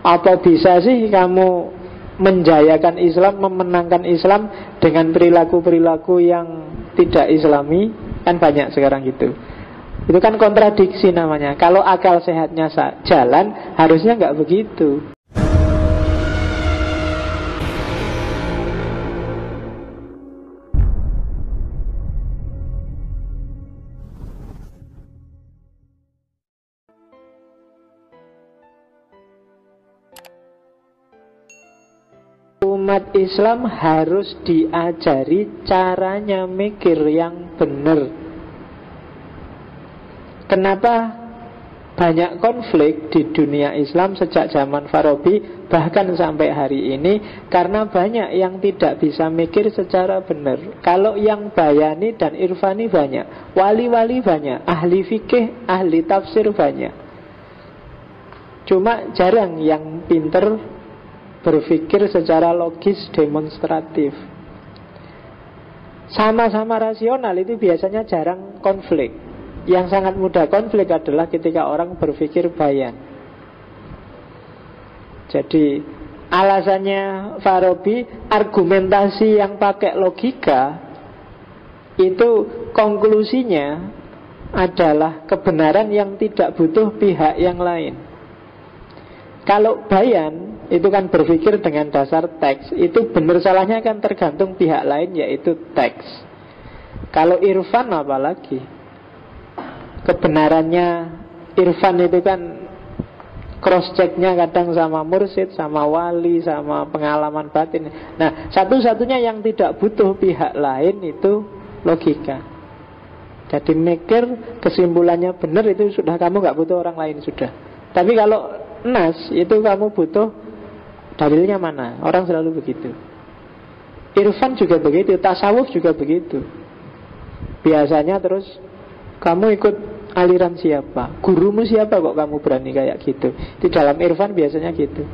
Apa bisa sih kamu menjayakan Islam, memenangkan Islam dengan perilaku-perilaku yang tidak Islami? Kan banyak sekarang gitu. Itu kan kontradiksi namanya. Kalau akal sehatnya jalan, harusnya nggak begitu. Umat Islam harus diajari caranya mikir yang benar. Kenapa banyak konflik di dunia Islam sejak zaman Farabi bahkan sampai hari ini? Karena banyak yang tidak bisa mikir secara benar. Kalau yang bayani dan irfani banyak, wali-wali banyak, ahli fikih, ahli tafsir banyak. Cuma jarang yang pinter berpikir secara logis demonstratif. Sama-sama rasional itu biasanya jarang konflik. Yang sangat mudah konflik adalah ketika orang berpikir bayan. Jadi alasannya Farabi, argumentasi yang pakai logika itu konklusinya adalah kebenaran yang tidak butuh pihak yang lain. Kalau bayan itu kan berpikir dengan dasar teks, itu benar salahnya kan tergantung pihak lain, yaitu teks. Kalau irfan apalagi, kebenarannya irfan itu kan cross checknya kadang sama mursyid, sama wali, sama pengalaman batin. Nah, satu-satunya yang tidak butuh pihak lain itu logika. Jadi mikir kesimpulannya benar, itu sudah kamu gak butuh orang lain sudah. Tapi kalau nas itu kamu butuh dalilnya mana. Orang selalu begitu. Irfan juga begitu, tasawuf juga begitu. Biasanya terus kamu ikut aliran siapa, gurumu siapa kok kamu berani kayak gitu. Di dalam irfan biasanya gitu.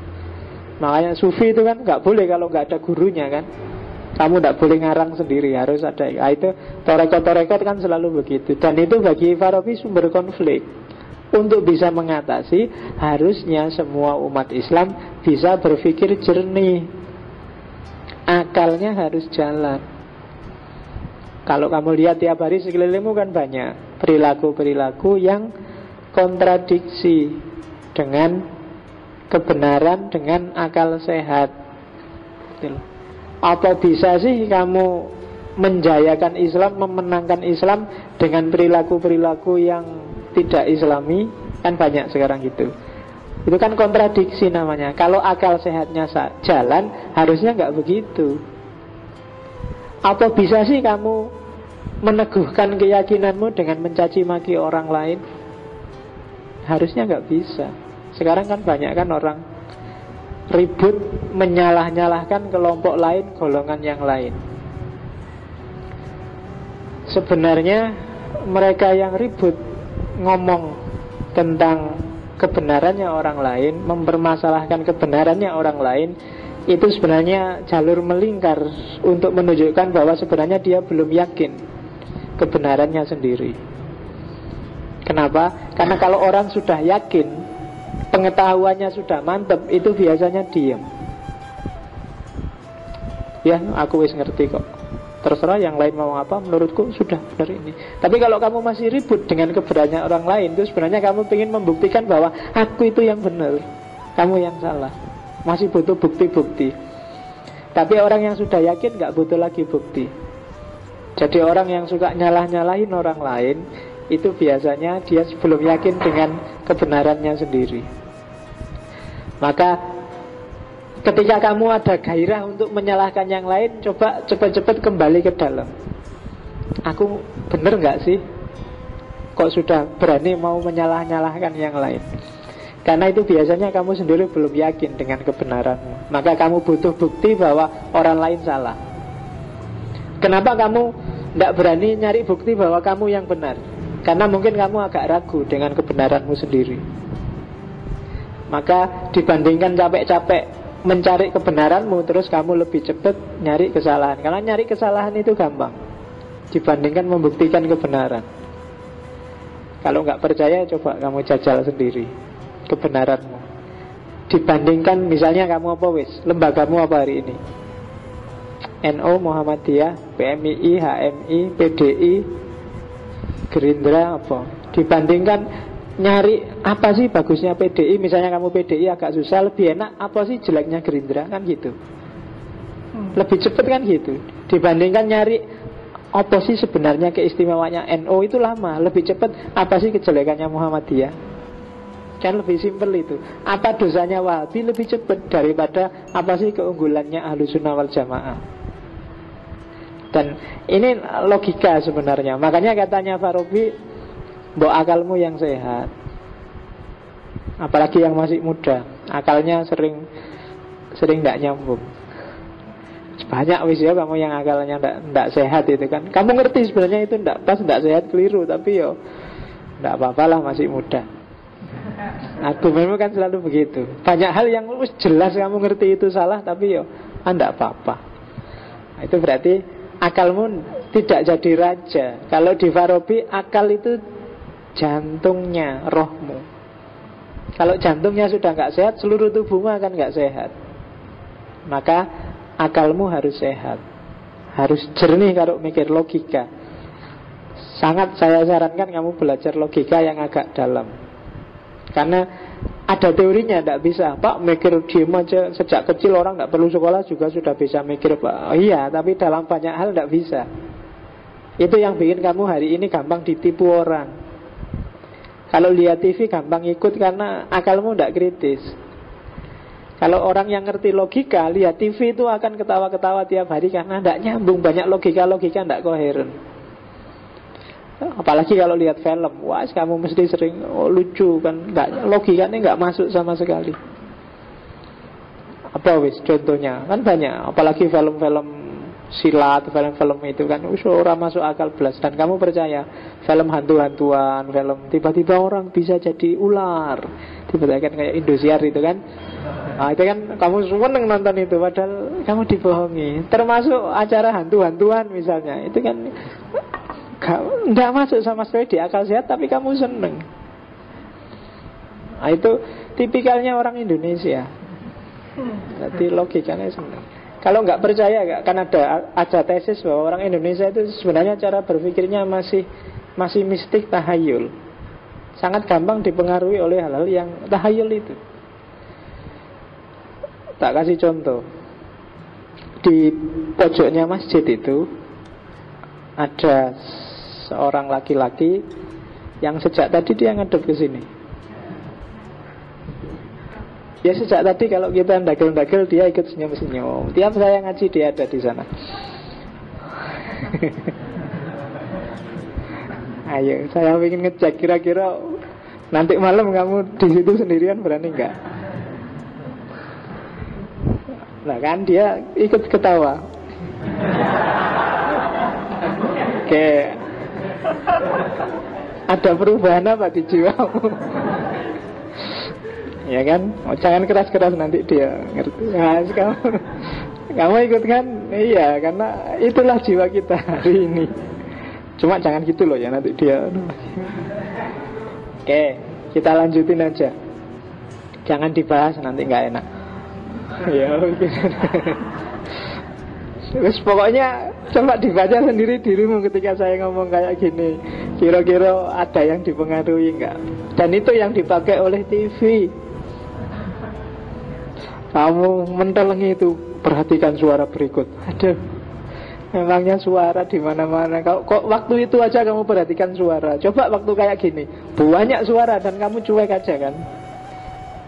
Makanya sufi itu kan gak boleh kalau gak ada gurunya kan. Kamu gak boleh ngarang sendiri, harus ada. Itu torekot-torekot kan selalu begitu. Dan itu bagi Farabi sumber konflik. Untuk bisa mengatasi, harusnya semua umat Islam bisa berpikir jernih. Akalnya harus jalan. Kalau kamu lihat tiap hari sekelilingmu kan banyak perilaku-perilaku yang kontradiksi dengan kebenaran, dengan akal sehat. Apa bisa sih kamu menjayakan Islam, memenangkan Islam dengan perilaku-perilaku yang tidak Islami? Kan banyak sekarang gitu. Itu kan kontradiksi namanya. Kalau akal sehatnya jalan, harusnya nggak begitu. Apa bisa sih kamu meneguhkan keyakinanmu dengan mencaci maki orang lain? Harusnya nggak bisa. Sekarang kan banyak kan orang ribut menyalah-nyalahkan kelompok lain, golongan yang lain. Sebenarnya mereka yang ribut ngomong tentang kebenarannya orang lain, mempermasalahkan kebenarannya orang lain, itu sebenarnya jalur melingkar untuk menunjukkan bahwa sebenarnya dia belum yakin kebenarannya sendiri. Kenapa? Karena kalau orang sudah yakin, pengetahuannya sudah mantap, itu biasanya diam. Ya, aku wis ngerti kok. Terserah yang lain mau apa, menurutku sudah benar ini. Tapi kalau kamu masih ribut dengan kebenarannya orang lain, itu sebenarnya kamu ingin membuktikan bahwa aku itu yang benar, kamu yang salah. Masih butuh bukti-bukti. Tapi orang yang sudah yakin gak butuh lagi bukti. Jadi orang yang suka nyalah-nyalahin orang lain, itu biasanya dia belum yakin dengan kebenarannya sendiri. Maka ketika kamu ada gairah untuk menyalahkan yang lain, coba cepat-cepat kembali ke dalam. Aku benar gak sih kok sudah berani mau menyalah-nyalahkan yang lain? Karena itu biasanya kamu sendiri belum yakin dengan kebenaranmu. Maka kamu butuh bukti bahwa orang lain salah. Kenapa kamu tidak berani nyari bukti bahwa kamu yang benar? Karena mungkin kamu agak ragu dengan kebenaranmu sendiri. Maka dibandingkan capek-capek mencari kebenaranmu, terus kamu lebih cepat nyari kesalahan. Karena nyari kesalahan itu gampang dibandingkan membuktikan kebenaran. Kalau nggak percaya, coba kamu jajal sendiri kebenaranmu. dibandingkan misalnya kamu apa wis, lembagamu apa hari ini? NU, Muhammadiyah, PMII, HMI, PDI, Gerindra apa? Dibandingkan nyari apa sih bagusnya PDI, misalnya kamu PDI agak susah, lebih enak apa sih jeleknya Gerindra, kan gitu. Lebih cepat kan gitu. Dibandingkan nyari apa sih sebenarnya keistimewanya NU, itu lama. Lebih cepat apa sih kejelekannya Muhammadiyah, kan lebih simpel itu. Apa dosanya Wahabi, lebih cepat daripada apa sih keunggulannya Ahlussunnah wal Jamaah. Dan ini logika sebenarnya. Makanya katanya Farabi, mbok akalmu yang sehat. Apalagi yang masih muda, akalnya sering tidak nyambung. Banyak wis ya kamu yang akalnya tidak sehat itu kan. Kamu ngerti sebenarnya itu tidak pas, tidak sehat, keliru, tapi yo tidak apa-apa lah, masih muda. Argumenmu kan selalu begitu. Banyak hal yang jelas kamu ngerti itu salah, tapi yo tidak apa-apa. Nah, itu berarti akalmu tidak jadi raja. Kalau di Farabi, akal itu jantungnya, rohmu. Kalau jantungnya sudah nggak sehat, seluruh tubuhmu akan nggak sehat. Maka akalmu harus sehat, harus jernih kalau mikir logika. Sangat saya sarankan kamu belajar logika yang agak dalam. Karena ada teorinya, tidak bisa Pak mikir diem aja sejak kecil, orang tidak perlu sekolah juga sudah bisa mikir Pak. Oh, iya, tapi dalam banyak hal tidak bisa. Itu yang bikin kamu hari ini gampang ditipu orang. Kalau lihat TV gampang ikut karena akalmu tidak kritis. Kalau orang yang ngerti logika, lihat TV itu akan ketawa-ketawa tiap hari karena tidak nyambung. Banyak logika-logika tidak koheren. Apalagi kalau lihat film, wah kamu mesti sering lucu kan, logikanya nggak masuk sama sekali. Apa wis contohnya kan banyak, apalagi film-film silat, film-film itu kan orang masuk akal belas. Dan kamu percaya film hantu-hantuan, film tiba-tiba orang bisa jadi ular, tiba-tiba kan kayak Indosiar itu kan. Nah, itu kan kamu seneng nonton itu, padahal kamu dibohongi. Termasuk acara hantu-hantuan misalnya, itu kan nggak masuk sama sekali di akal sehat, tapi kamu seneng. Nah, itu tipikalnya orang Indonesia. Jadi logikanya seneng. Kalau nggak percaya, kan ada tesis bahwa orang Indonesia itu sebenarnya cara berpikirnya masih mistik, tahayul. Sangat gampang dipengaruhi oleh hal-hal yang tahayul itu. Tak kasih contoh. Di pojoknya masjid itu ada seorang laki-laki yang sejak tadi dia ngadep ke sini. Ya sejak tadi kalau kita ndagel-ndagel dia ikut senyum-senyum. Tiap saya ngaji dia ada di sana. Ayo, saya ingin ngecek kira-kira nanti malam kamu di situ sendirian berani nggak? Nah kan dia ikut ketawa. Oke. Ada perubahan apa di jiwamu? Ya kan? Oh, jangan keras-keras nanti dia ngerti. Nah, kamu ikut kan? Iya, karena itulah jiwa kita hari ini. Cuma jangan gitu loh ya, nanti dia. Oke, kita lanjutin aja. Jangan dibahas, nanti nggak enak. Ya, terus pokoknya coba dibaca sendiri dirimu ketika saya ngomong kayak gini. Kira-kira ada yang dipengaruhi enggak? Dan itu yang dipakai oleh TV. Kamu mentelengi itu, perhatikan suara berikut. Aduh, memangnya suara di mana-mana. Kok waktu itu aja kamu perhatikan suara. Coba waktu kayak gini, banyak suara dan kamu cuek aja kan?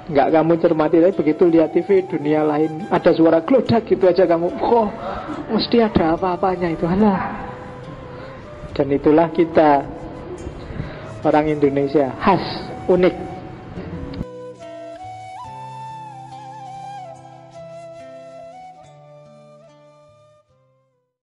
Enggak kamu cermati, tapi begitu lihat TV dunia lain ada suara glodak gitu aja kamu, oh mesti ada apa-apanya itu, alah. Dan itulah kita orang Indonesia, khas, unik.